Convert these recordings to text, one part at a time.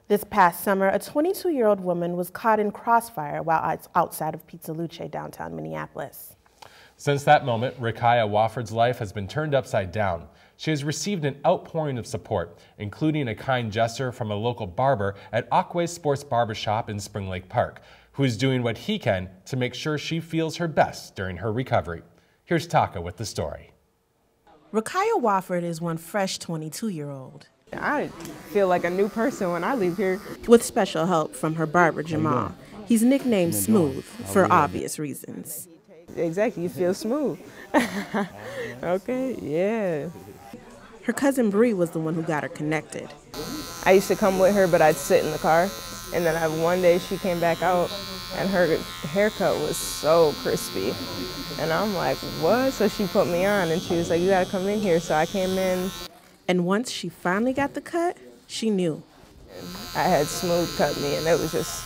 This past summer, a 22-year-old woman was caught in crossfire while outside of Pizza Luce downtown Minneapolis. Since that moment, Rakaya Wofford's life has been turned upside down. She has received an outpouring of support, including a kind gesture from a local barber at Aquay Sports Barbershop in Spring Lake Park, who is doing what he can to make sure she feels her best during her recovery. Here's Taka with the story. Rakaya Wofford is one fresh 22-year-old. I feel like a new person when I leave here. With special help from her barber, Jamal. He's nicknamed Smooth for obvious reasons. Exactly, you feel smooth. Okay, yeah. Her cousin Bree was the one who got her connected. I used to come with her, but I'd sit in the car. And then one day she came back out and her haircut was so crispy. And I'm like, what? So she put me on and she was like, you gotta come in here. So I came in. And once she finally got the cut, she knew. I had Smooth cut me and it was just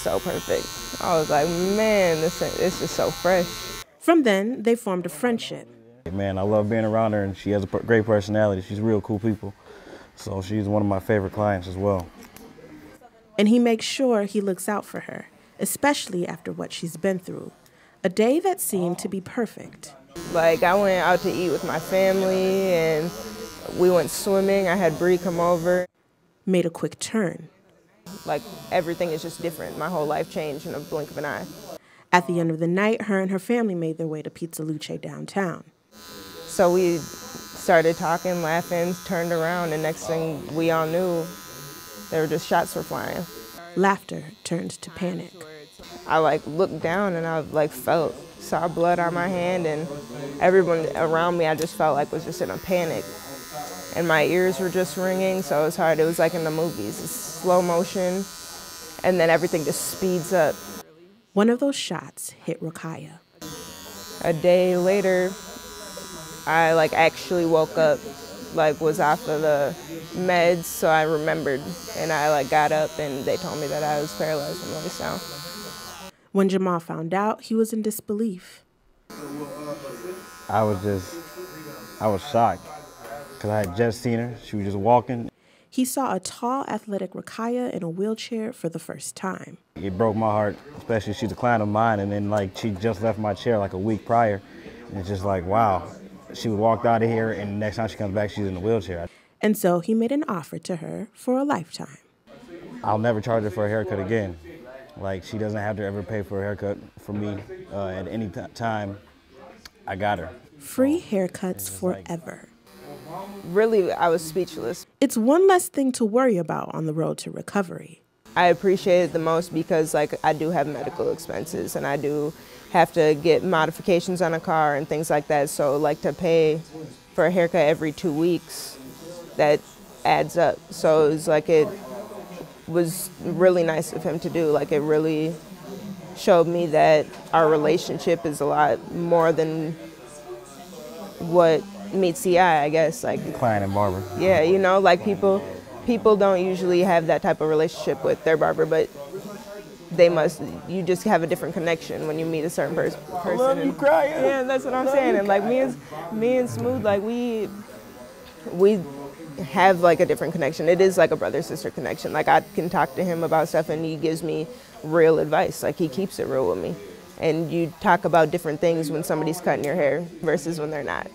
so perfect. I was like, man, it's just so fresh. From then, they formed a friendship. Man, I love being around her and she has a great personality. She's real cool people. So she's one of my favorite clients as well. And he makes sure he looks out for her, especially after what she's been through. A day that seemed to be perfect. Like, I went out to eat with my family and we went swimming. I had Bree come over. Made a quick turn. Like, everything is just different. My whole life changed in a blink of an eye. At the end of the night, her and her family made their way to Pizza Luce downtown. So we started talking, laughing, turned around, and next thing we all knew, shots were flying. Laughter turned to panic. I looked down and I saw blood on my hand, and everyone around me I just felt like was just in a panic. And my ears were just ringing, so it was hard. It was like in the movies, it's slow motion, and then everything just speeds up. One of those shots hit Rakaya. A day later, I actually woke up, was off of the meds, so I remembered, and I got up and they told me that I was paralyzed from the waist down. When Jamal found out, he was in disbelief. I was shocked because I had just seen her. She was just walking. He saw a tall, athletic Rakaya in a wheelchair for the first time. It broke my heart, especially she's a client of mine, and then she just left my chair a week prior. And it's just wow. She walked out of here, and the next time she comes back, she's in a wheelchair. And so he made an offer to her for a lifetime. I'll never charge her for a haircut again. She doesn't have to ever pay for a haircut for me at any time. I got her. Free haircuts forever. Really, I was speechless. It's one less thing to worry about on the road to recovery. I appreciate it the most because I do have medical expenses and I do have to get modifications on a car and things like that. So to pay for a haircut every 2 weeks, that adds up. So it was really nice of him to do. It really showed me that our relationship is a lot more than what meets the eye, I guess. Client and barber. Yeah, people don't usually have that type of relationship with their barber, but you just have a different connection when you meet a certain person. I love you, crying. Yeah, that's what I'm saying. And me and Smooth, we have a different connection. It is a brother-sister connection. I can talk to him about stuff and he gives me real advice. He keeps it real with me. And you talk about different things when somebody's cutting your hair versus when they're not,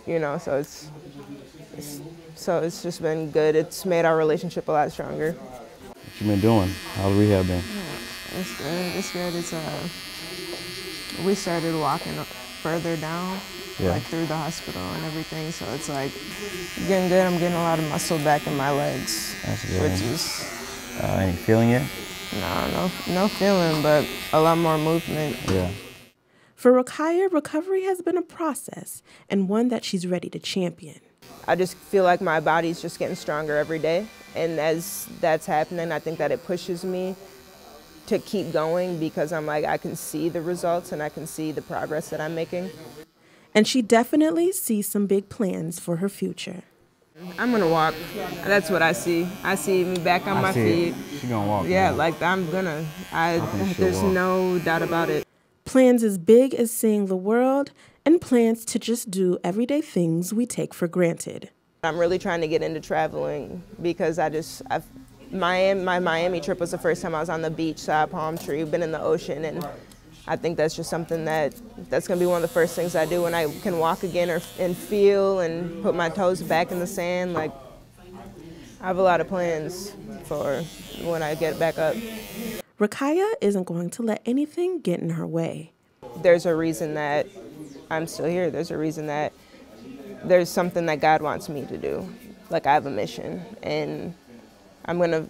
so it's just been good. It's made our relationship a lot stronger. What you been doing? How's rehab been? It's good. It's good. We started walking further down, through the hospital and everything. So it's getting good. I'm getting a lot of muscle back in my legs. That's good. Which is any feeling yet? No feeling, but a lot more movement. Yeah. For Rakaya, recovery has been a process and one that she's ready to champion. I just feel like my body's just getting stronger every day. And as that's happening, I think that it pushes me to keep going because I can see the results and I can see the progress that I'm making. And she definitely sees some big plans for her future. I'm gonna walk. That's what I see. I see me back on my feet. She's gonna walk. Yeah, I'm gonna. There's no doubt about it. Plans as big as seeing the world and plans to just do everyday things we take for granted. I'm really trying to get into traveling because My Miami trip was the first time I was on the beach, saw a palm tree, been in the ocean, and I think that's just something that's going to be one of the first things I do when I can walk again and feel and put my toes back in the sand. Like, I have a lot of plans for when I get back up. Rakaya isn't going to let anything get in her way. There's a reason that I'm still here. There's a reason that there's something that God wants me to do. Like, I have a mission, and I'm going to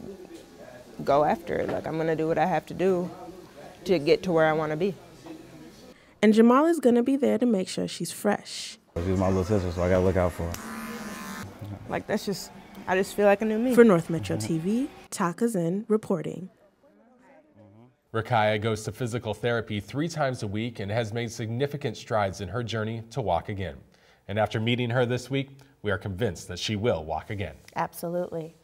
go after it. Like, I'm going to do what I have to do to get to where I want to be. And Jamal is going to be there to make sure she's fresh. She's my little sister, so I got to look out for her. Like, I just feel like a new me. For North Metro TV, Taka Zen reporting. Rakaya goes to physical therapy 3 times a week and has made significant strides in her journey to walk again. And after meeting her this week, we are convinced that she will walk again. Absolutely.